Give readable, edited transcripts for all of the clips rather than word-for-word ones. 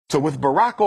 So with Barack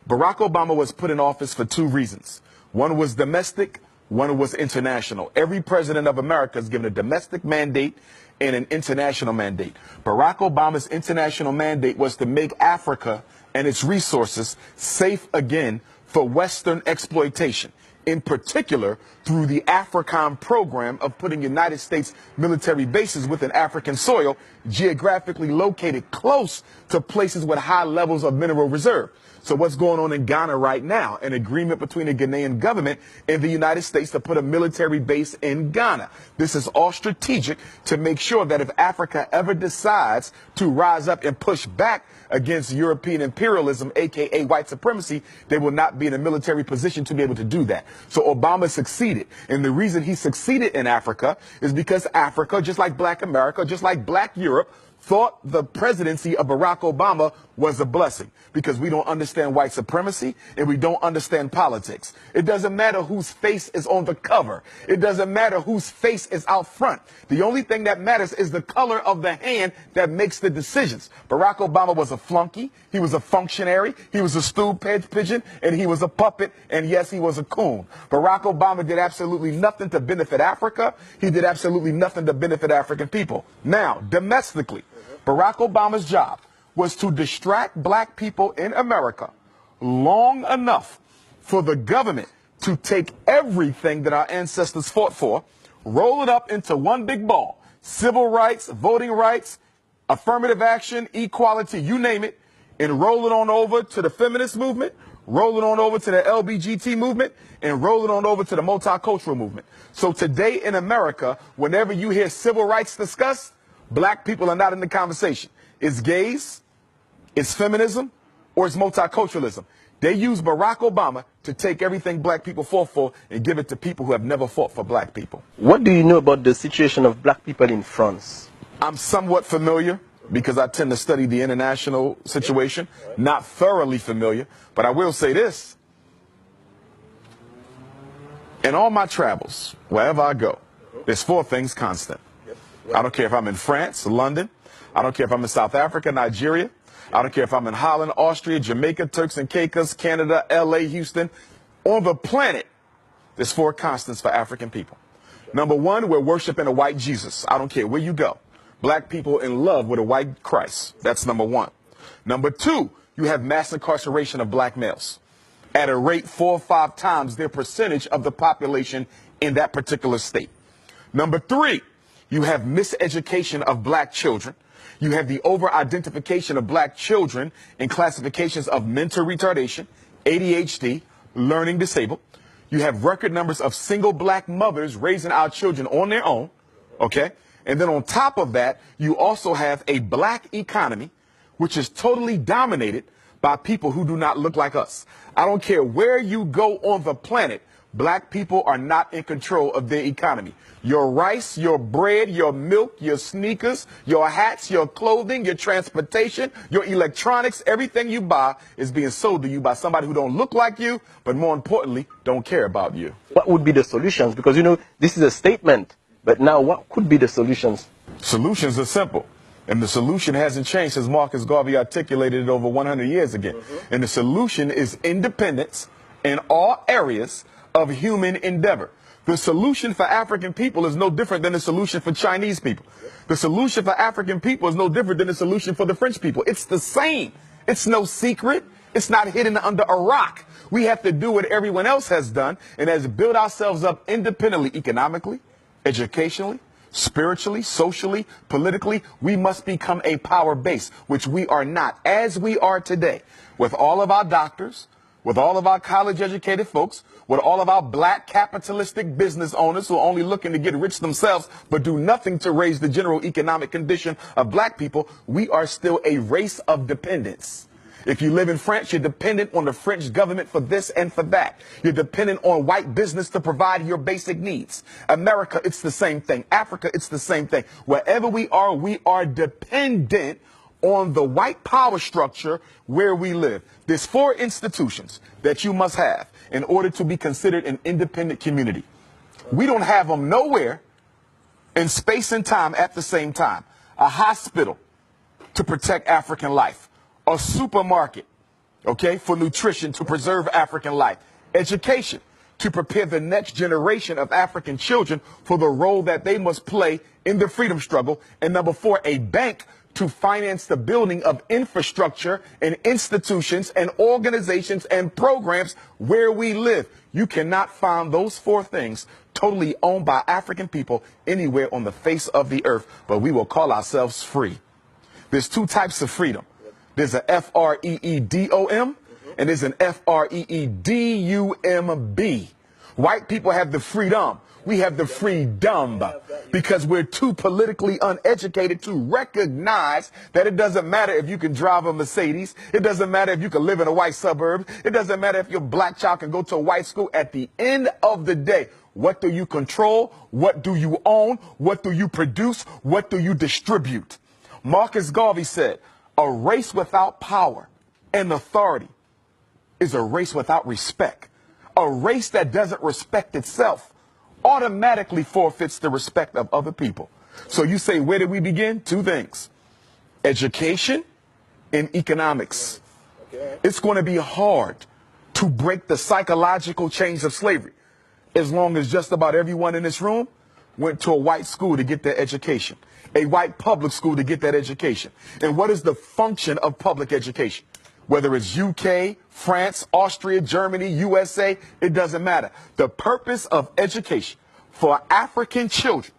Obama was put in office for two reasons. One was domestic, one was international. Every president of America is given a domestic mandate and an international mandate. Barack Obama's international mandate was to make Africa and its resources safe again for Western exploitation, in particular through the AFRICOM program of putting United States military bases within African soil, geographically located close to places with high levels of mineral reserve. So what's going on in Ghana right now? An agreement between the Ghanaian government and the United States to put a military base in Ghana. This is all strategic to make sure that if Africa ever decides to rise up and push back against European imperialism, aka white supremacy, they will not be in a military position to be able to do that. So Obama succeeded. And the reason he succeeded in Africa is because Africa, just like Black America, just like Black Europe, thought the presidency of Barack Obama was a blessing because we don't understand white supremacy and we don't understand politics. It doesn't matter whose face is on the cover. It doesn't matter whose face is out front. The only thing that matters is the color of the hand that makes the decisions. Barack Obama was a flunky. He was a functionary. He was a stool pigeon, and he was a puppet. And yes, he was a coon. Barack Obama did absolutely nothing to benefit Africa. He did absolutely nothing to benefit African people. Now, domestically, Barack Obama's job was to distract Black people in America long enough for the government to take everything that our ancestors fought for, roll it up into one big ball: civil rights, voting rights, affirmative action, equality, you name it, and roll it on over to the feminist movement, roll it on over to the LBGT movement, and roll it on over to the multicultural movement. So today in America, whenever you hear civil rights discussed, Black people are not in the conversation. It's gays, it's feminism, or it's multiculturalism. They use Barack Obama to take everything Black people fought for and give it to people who have never fought for Black people. What do you know about the situation of Black people in France? I'm somewhat familiar because I tend to study the international situation. Not thoroughly familiar, but I will say this. In all my travels, wherever I go, there's four things constant. I don't care if I'm in France, London. I don't care if I'm in South Africa, Nigeria. I don't care if I'm in Holland, Austria, Jamaica, Turks and Caicos, Canada, LA, Houston. On the planet, there's four constants for African people. Number one, we're worshiping a white Jesus. I don't care where you go. Black people in love with a white Christ. That's number one. Number two, you have mass incarceration of Black males at a rate 4 or 5 times their percentage of the population in that particular state. Number three, you have miseducation of Black children. You have the over-identification of Black children in classifications of mental retardation, ADHD, learning disabled. You have record numbers of single Black mothers raising our children on their own, okay? And then on top of that, you also have a Black economy, which is totally dominated by people who do not look like us. I don't care where you go on the planet, Black people are not in control of their economy. Your rice, your bread, your milk, your sneakers, your hats, your clothing, your transportation, your electronics, everything you buy is being sold to you by somebody who don't look like you, but more importantly, don't care about you. What would be the solutions? Because, you know, this is a statement, but now what could be the solutions? Solutions are simple. And the solution hasn't changed since Marcus Garvey articulated it over 100 years ago. And the solution is independence in all areas of human endeavor. The solution for African people is no different than the solution for Chinese people. The solution for African people is no different than the solution for the French people. It's the same. It's no secret. It's not hidden under a rock. We have to do what everyone else has done, and as build ourselves up independently, economically, educationally, spiritually, socially, politically. We must become a power base, which we are not, as we are today, with all of our doctors, with all of our college-educated folks, with all of our Black capitalistic business owners who are only looking to get rich themselves but do nothing to raise the general economic condition of Black people. We are still a race of dependence. If you live in France, you're dependent on the French government for this and for that. You're dependent on white business to provide your basic needs. America, it's the same thing. Africa, it's the same thing. Wherever we are dependent on the white power structure where we live. There's 4 institutions that you must have in order to be considered an independent community. We don't have them nowhere in space and time at the same time. A hospital to protect African life. a supermarket, okay, for nutrition to preserve African life. Education, to prepare the next generation of African children for the role that they must play in the freedom struggle. And number 4, a bank to finance the building of infrastructure and institutions and organizations and programs where we live. You cannot find those 4 things totally owned by African people anywhere on the face of the earth, but we will call ourselves free. There's 2 types of freedom. There's a freedom and there's an freedumb. White people have the freedom. We have the freedom because we're too politically uneducated to recognize that it doesn't matter if you can drive a Mercedes. It doesn't matter if you can live in a white suburb. It doesn't matter if your black child can go to a white school. At the end of the day, what do you control? What do you own? What do you produce? What do you distribute? Marcus Garvey said, a race without power and authority is a race without respect. A race that doesn't respect itself automatically forfeits the respect of other people. So you say, where did we begin? 2 things. Education and economics. It's going to be hard to break the psychological chains of slavery as long as just about everyone in this room went to a white school to get their education, a white public school to get that education. And what is the function of public education? Whether it's UK, France, Austria, Germany, USA, it doesn't matter. The purpose of education for African children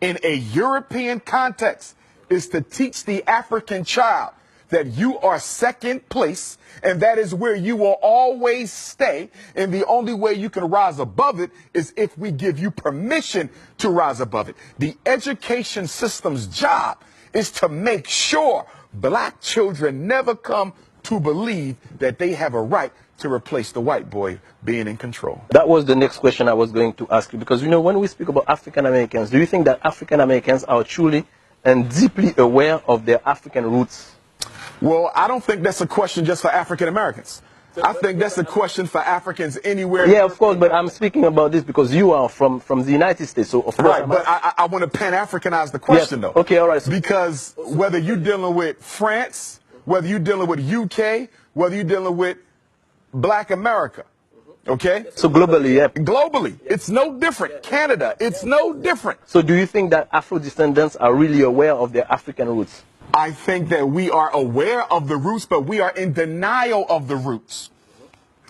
in a European context is to teach the African child that you are second place, and that is where you will always stay. And the only way you can rise above it is if we give you permission to rise above it. The education system's job is to make sure black children never come to believe that they have a right to replace the white boy being in control. That was the next question I was going to ask you, because, you know, when we speak about African Americans, do you think that African Americans are truly and deeply aware of their African roots? Well, I don't think that's a question just for African Americans. I think that's a question for Africans anywhere. Yeah, of course, but I'm speaking about this because you are from the United States, so of course. Right, but I want to Pan-Africanize the question, though. Okay, all right. Because whether you're dealing with France, whether you're dealing with UK, whether you're dealing with Black America, okay? So globally, yeah. Globally, it's no different. Canada, it's no different. So do you think that Afro-descendants are really aware of their African roots? I think that we are aware of the roots, but we are in denial of the roots,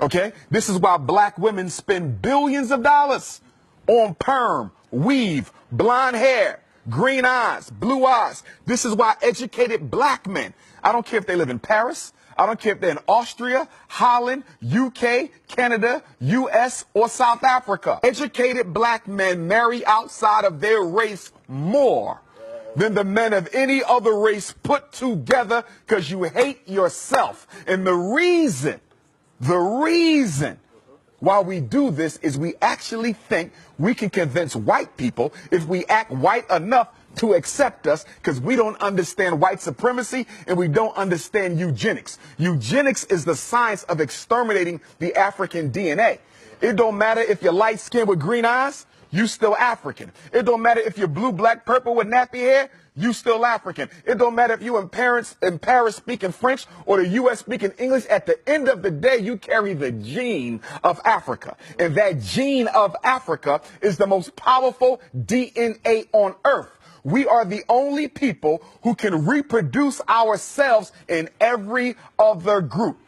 okay? This is why black women spend billions of dollars on perm, weave, blonde hair, green eyes, blue eyes. This is why educated black men, I don't care if they live in Paris, I don't care if they're in Austria, Holland, UK, Canada, US, or South Africa. Educated black men marry outside of their race more than the men of any other race put together because you hate yourself. And the reason why we do this is we actually think we can convince white people if we act white enough to accept us, because we don't understand white supremacy and we don't understand eugenics. Eugenics is the science of exterminating the African DNA. It don't matter if you're light skinned with green eyes, you still African. It don't matter if you're blue, black, purple with nappy hair, you still African. It don't matter if you in Paris speaking French or the US speaking English. At the end of the day, you carry the gene of Africa. And that gene of Africa is the most powerful DNA on earth. We are the only people who can reproduce ourselves in every other group.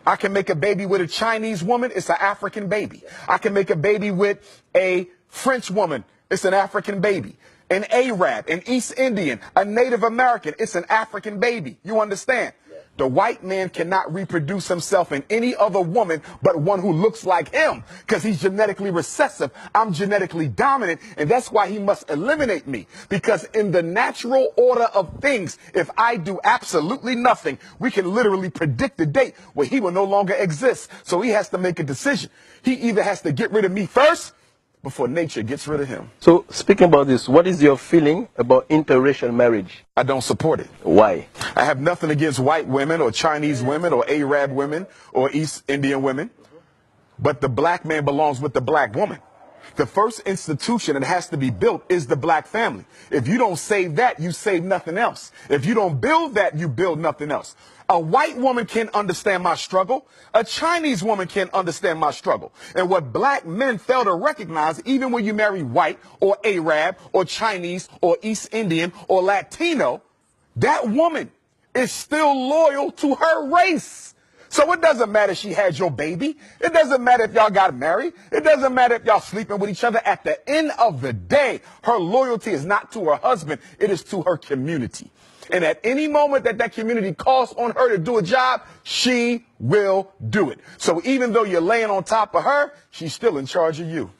I can make a baby with a Chinese woman, it's an African baby. I can make a baby with a French woman, it's an African baby. An Arab, an East Indian, a Native American, it's an African baby. You understand? The white man cannot reproduce himself in any other woman but one who looks like him, because he's genetically recessive. I'm genetically dominant, and that's why he must eliminate me. Because in the natural order of things, if I do absolutely nothing, we can literally predict the date where he will no longer exist. So he has to make a decision. He either has to get rid of me first before nature gets rid of him. So speaking about this, what is your feeling about interracial marriage? I don't support it. Why? I have nothing against white women or Chinese women or Arab women or East Indian women, but the black man belongs with the black woman. The first institution that has to be built is the black family. If you don't save that, you save nothing else. If you don't build that, you build nothing else. A white woman can understand my struggle. A Chinese woman can understand my struggle. And what black men fail to recognize, even when you marry white or Arab or Chinese or East Indian or Latino, that woman is still loyal to her race. So it doesn't matter if she had your baby. It doesn't matter if y'all got married. It doesn't matter if y'all sleeping with each other. At the end of the day, her loyalty is not to her husband. It is to her community. And at any moment that community calls on her to do a job, she will do it. So even though you're laying on top of her, she's still in charge of you.